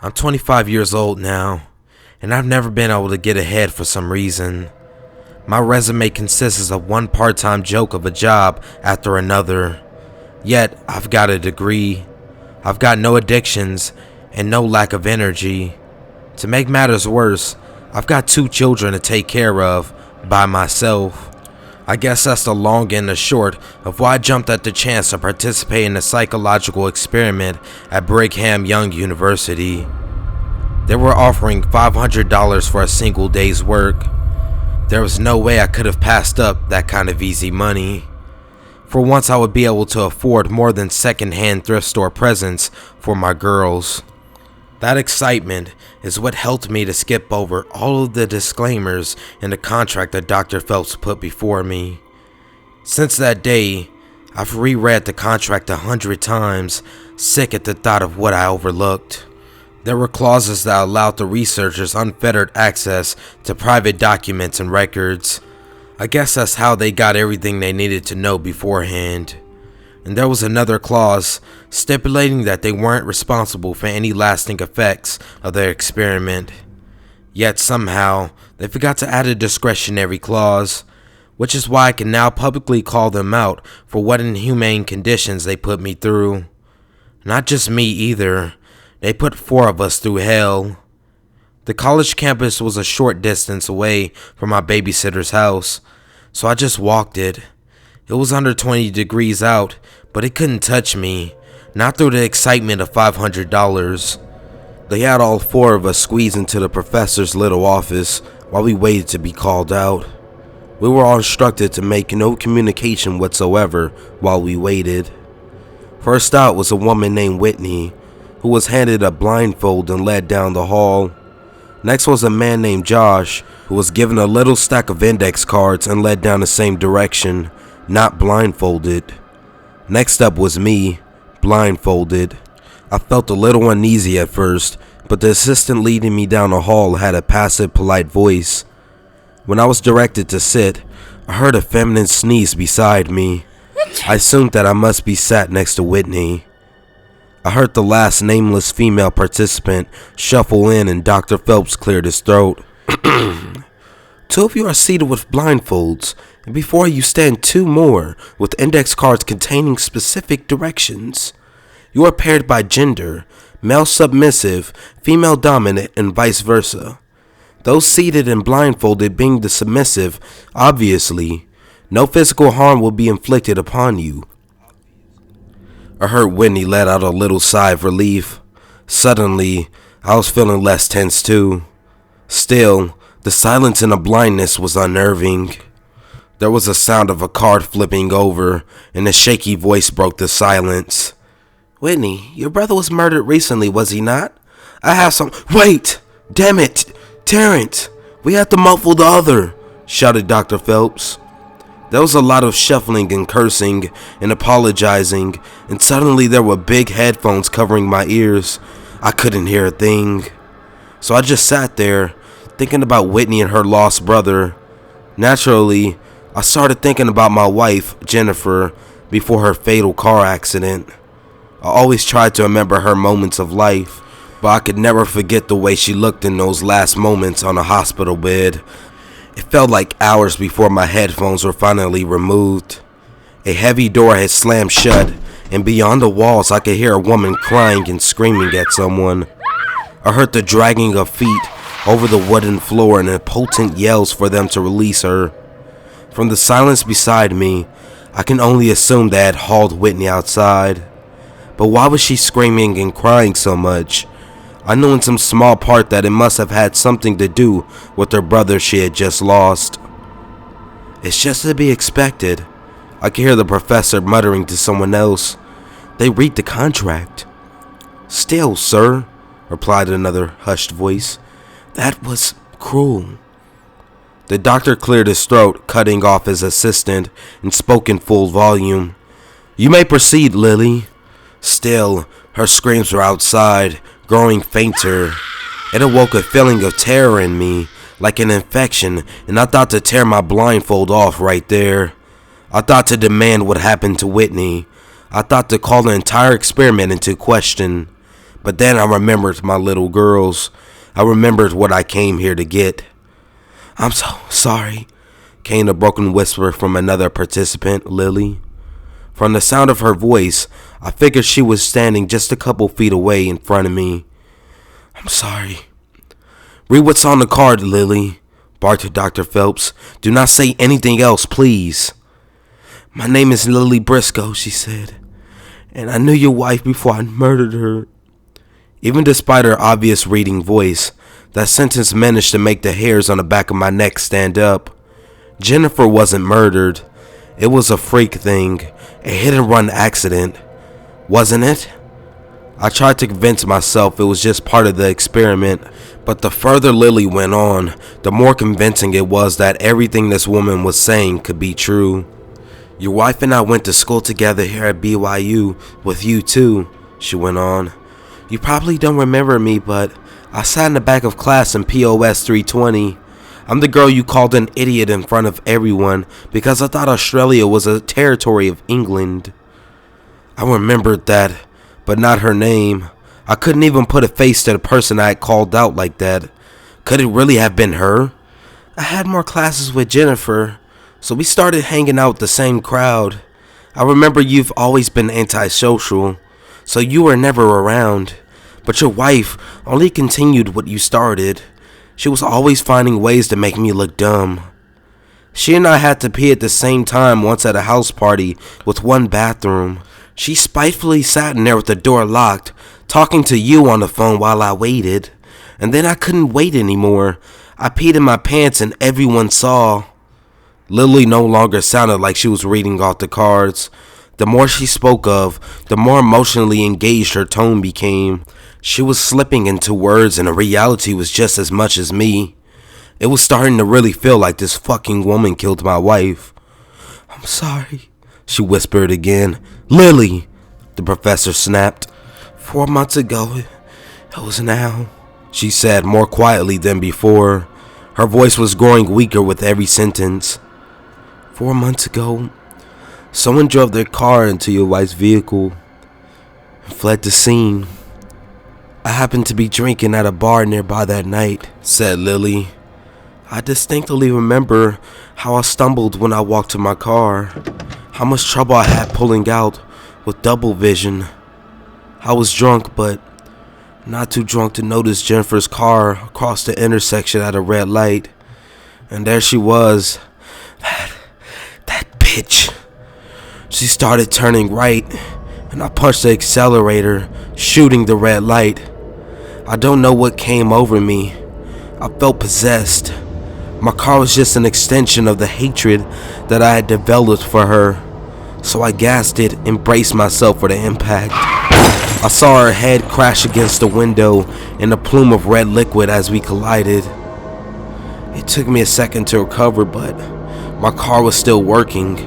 I'm 25 years old now, and I've never been able to get ahead for some reason. My resume consists of one part-time joke of a job after another. Yet, I've got a degree. I've got no addictions and no lack of energy. To make matters worse, I've got 2 children to take care of by myself. I guess that's the long and the short of why I jumped at the chance to participate in a psychological experiment at Brigham Young University. They were offering $500 for a single day's work. There was no way I could have passed up that kind of easy money. For once, I would be able to afford more than second-hand thrift store presents for my girls. That excitement is what helped me to skip over all of the disclaimers in the contract that Dr. Phelps put before me. Since that day, I've reread the contract 100 times, sick at the thought of what I overlooked. There were clauses that allowed the researchers unfettered access to private documents and records. I guess that's how they got everything they needed to know beforehand. And there was another clause stipulating that they weren't responsible for any lasting effects of their experiment. Yet somehow, they forgot to add a discretionary clause, which is why I can now publicly call them out for what inhumane conditions they put me through. Not just me either, they put 4 of us through hell. The college campus was a short distance away from my babysitter's house, so I just walked it. It was under 20 degrees out, but it couldn't touch me, not through the excitement of $500. They had all 4 of us squeezed into the professor's little office while we waited to be called out. We were all instructed to make no communication whatsoever while we waited. First out was a woman named Whitney, who was handed a blindfold and led down the hall. Next was a man named Josh, who was given a little stack of index cards and led down the same direction, not blindfolded. Next up was me, blindfolded. I felt a little uneasy at first, but the assistant leading me down the hall had a passive, polite voice. When I was directed to sit, I heard a feminine sneeze beside me. I assumed that I must be sat next to Whitney. I heard the last nameless female participant shuffle in and Dr. Phelps cleared his throat. 2 of you are seated with blindfolds, and before you stand 2 more with index cards containing specific directions. You are paired by gender, male submissive, female dominant, and vice versa. Those seated and blindfolded being the submissive, obviously, no physical harm will be inflicted upon you. I heard Whitney let out a little sigh of relief. Suddenly, I was feeling less tense too. Still, the silence and the blindness was unnerving. There was a sound of a card flipping over, and a shaky voice broke the silence. Whitney, your brother was murdered recently, was he not? I have some— Wait! Damn it! Terrence! We have to muffle the other! Shouted Dr. Phelps. There was a lot of shuffling and cursing and apologizing, and suddenly there were big headphones covering my ears. I couldn't hear a thing. So I just sat there, thinking about Whitney and her lost brother. Naturally, I started thinking about my wife, Jennifer, before her fatal car accident. I always tried to remember her moments of life, but I could never forget the way she looked in those last moments on a hospital bed. It felt like hours before my headphones were finally removed. A heavy door had slammed shut, and beyond the walls I could hear a woman crying and screaming at someone. I heard the dragging of feet over the wooden floor and impotent yells for them to release her. From the silence beside me, I can only assume they had hauled Whitney outside. But why was she screaming and crying so much? I knew in some small part that it must have had something to do with her brother she had just lost. It's just to be expected. I could hear the professor muttering to someone else. They read the contract. Still, sir, replied another hushed voice. That was cruel. The doctor cleared his throat, cutting off his assistant, and spoke in full volume. You may proceed, Lily. Still, her screams were outside, growing fainter. It awoke a feeling of terror in me, like an infection, and I thought to tear my blindfold off right there. I thought to demand what happened to Whitney. I thought to call the entire experiment into question. But then I remembered my little girls. I remembered what I came here to get. "I'm so sorry," came a broken whisper from another participant, Lily. From the sound of her voice, I figured she was standing just a couple feet away in front of me. "I'm sorry." "Read what's on the card, Lily," barked Dr. Phelps. "Do not say anything else, please." "My name is Lily Briscoe," she said, "and I knew your wife before I murdered her." Even despite her obvious reading voice, that sentence managed to make the hairs on the back of my neck stand up. Jennifer wasn't murdered. It was a freak thing, a hit-and-run accident. Wasn't it? I tried to convince myself it was just part of the experiment, but the further Lily went on, the more convincing it was that everything this woman was saying could be true. "Your wife and I went to school together here at BYU with you too," she went on. "You probably don't remember me, but I sat in the back of class in POS 320. I'm the girl you called an idiot in front of everyone because I thought Australia was a territory of England." I remembered that, but not her name. I couldn't even put a face to the person I had called out like that. Could it really have been her? "I had more classes with Jennifer, so we started hanging out with the same crowd. I remember you've always been antisocial, so you were never around. But your wife only continued what you started. She was always finding ways to make me look dumb. She and I had to pee at the same time once at a house party with one bathroom. She spitefully sat in there with the door locked, talking to you on the phone while I waited. And then I couldn't wait anymore. I peed in my pants and everyone saw." Lily no longer sounded like she was reading off the cards. The more she spoke of, the more emotionally engaged her tone became. She was slipping into words and the reality was just as much as me. It was starting to really feel like this fucking woman killed my wife. "I'm sorry," she whispered again. "Lily," the professor snapped. 4 months ago, it was now," she said more quietly than before. Her voice was growing weaker with every sentence. 4 months ago, someone drove their car into your wife's vehicle and fled the scene. I happened to be drinking at a bar nearby that night," said Lily. "I distinctly remember how I stumbled when I walked to my car, how much trouble I had pulling out with double vision. I was drunk, but not too drunk to notice Jennifer's car across the intersection at a red light. And there she was. That bitch. She started turning right, and I punched the accelerator, shooting the red light. I don't know what came over me. I felt possessed. My car was just an extension of the hatred that I had developed for her. So I gassed it and braced myself for the impact. I saw her head crash against the window in a plume of red liquid as we collided. It took me a second to recover, but my car was still working.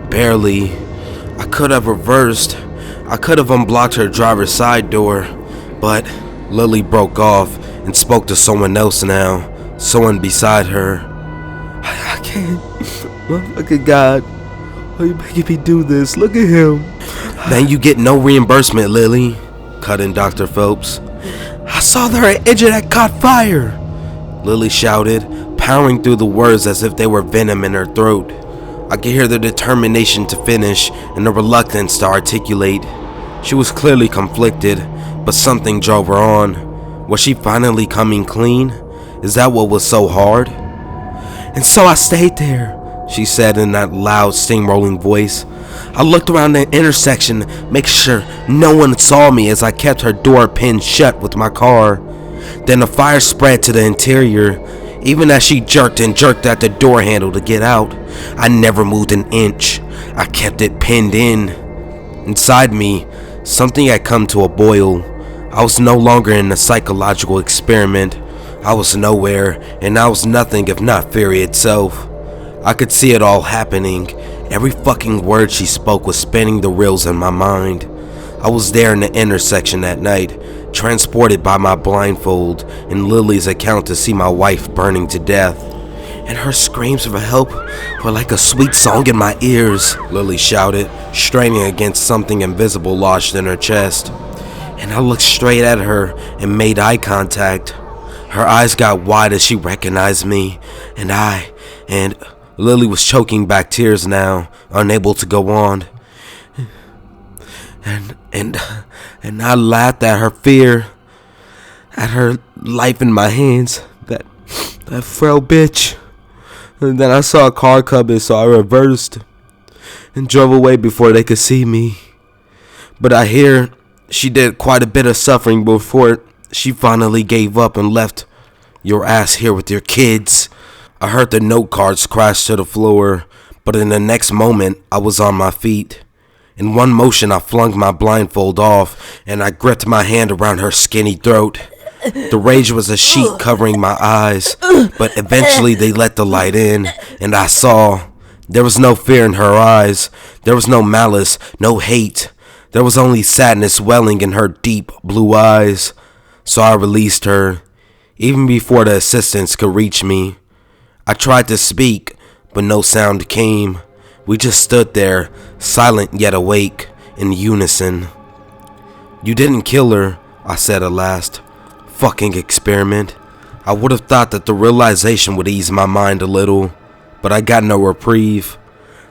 Barely. I could have reversed. I could have unblocked her driver's side door, but Lily broke off and spoke to someone else now, someone beside her. I can't. Look at God. Why are you making me do this? Look at him. Then you get no reimbursement, Lily, cut in Dr. Phelps. I saw there an engine that caught fire, Lily shouted, powering through the words as if they were venom in her throat. I could hear the determination to finish and the reluctance to articulate. She was clearly conflicted, but something drove her on. Was she finally coming clean? Is that what was so hard? And so I stayed there, she said in that loud, steamrolling voice. I looked around the intersection, making sure no one saw me as I kept her door pinned shut with my car. Then the fire spread to the interior. Even as she jerked at the door handle to get out, I never moved an inch. I kept it pinned in. Inside me, something had come to a boil. I was no longer in a psychological experiment. I was nowhere, and I was nothing if not fury itself. I could see it all happening. Every fucking word she spoke was spinning the reels in my mind. I was there in the intersection that night, transported by my blindfold and Lily's account to see my wife burning to death. And her screams for help were like a sweet song in my ears, Lily shouted, straining against something invisible lodged in her chest. and I looked straight at her and made eye contact. Her eyes got wide as she recognized me, and Lily was choking back tears now, unable to go on. And I laughed at her fear, at her life in my hands, that frail bitch. And then I saw a car coming, so I reversed and drove away before they could see me. But I hear she did quite a bit of suffering before she finally gave up and left your ass here with your kids. I heard the note cards crash to the floor, but in the next moment, I was on my feet. In one motion, I flung my blindfold off, and I gripped my hand around her skinny throat. The rage was a sheet covering my eyes, but eventually they let the light in, and I saw. There was no fear in her eyes. There was no malice, no hate. There was only sadness welling in her deep blue eyes. So I released her, even before the assistants could reach me. I tried to speak, but no sound came. We just stood there, silent yet awake, in unison. You didn't kill her, I said at last. Fucking experiment. I would have thought that the realization would ease my mind a little, but I got no reprieve.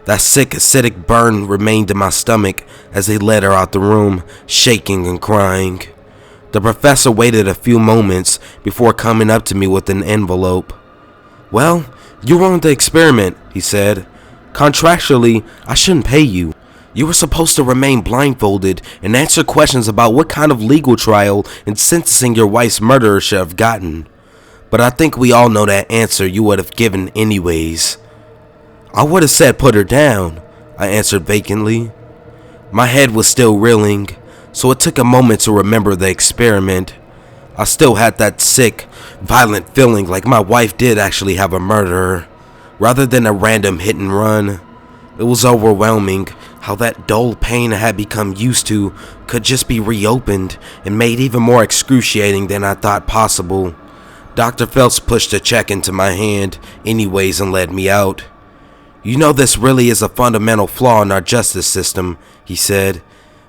That sick acidic burn remained in my stomach as they led her out the room, shaking and crying. The professor waited a few moments before coming up to me with an envelope. Well, you ruined the experiment, he said. Contractually, I shouldn't pay you. You were supposed to remain blindfolded and answer questions about what kind of legal trial and sentencing your wife's murderer should have gotten. But I think we all know that answer you would have given anyways. I would have said put her down, I answered vacantly. My head was still reeling, so it took a moment to remember the experiment. I still had that sick, violent feeling like my wife did actually have a murderer, rather than a random hit and run. It was overwhelming how that dull pain I had become used to could just be reopened and made even more excruciating than I thought possible. Dr. Phelps pushed a check into my hand anyways and led me out. You know, this really is a fundamental flaw in our justice system, he said.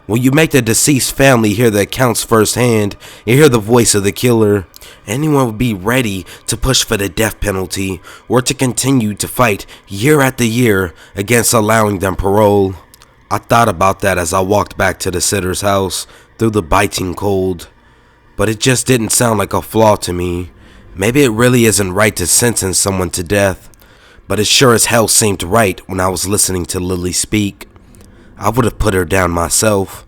When you make the deceased family hear the accounts firsthand and hear the voice of the killer, anyone would be ready to push for the death penalty or to continue to fight year after year against allowing them parole. I thought about that as I walked back to the sitter's house through the biting cold, but it just didn't sound like a flaw to me. Maybe it really isn't right to sentence someone to death, but it sure as hell seemed right when I was listening to Lily speak. I would have put her down myself.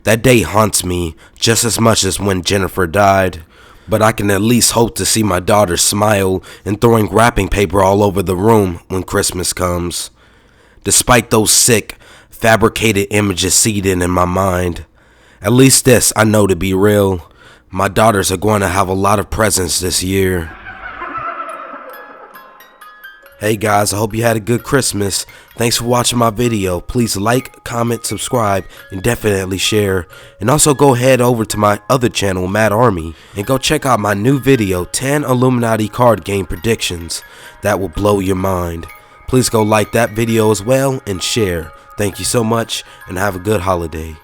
That day haunts me just as much as when Jennifer died, but I can at least hope to see my daughter smile and throwing wrapping paper all over the room when Christmas comes. Despite those sick, fabricated images seeded in my mind, at least this I know to be real. My daughters are going to have a lot of presents this year. Hey guys, I hope you had a good Christmas. Thanks for watching my video. Please like, comment, subscribe, and definitely share. And also go head over to my other channel, Mad Army, and go check out my new video, 10 Illuminati card game predictions. That will blow your mind. Please go like that video as well and share. Thank you so much and have a good holiday.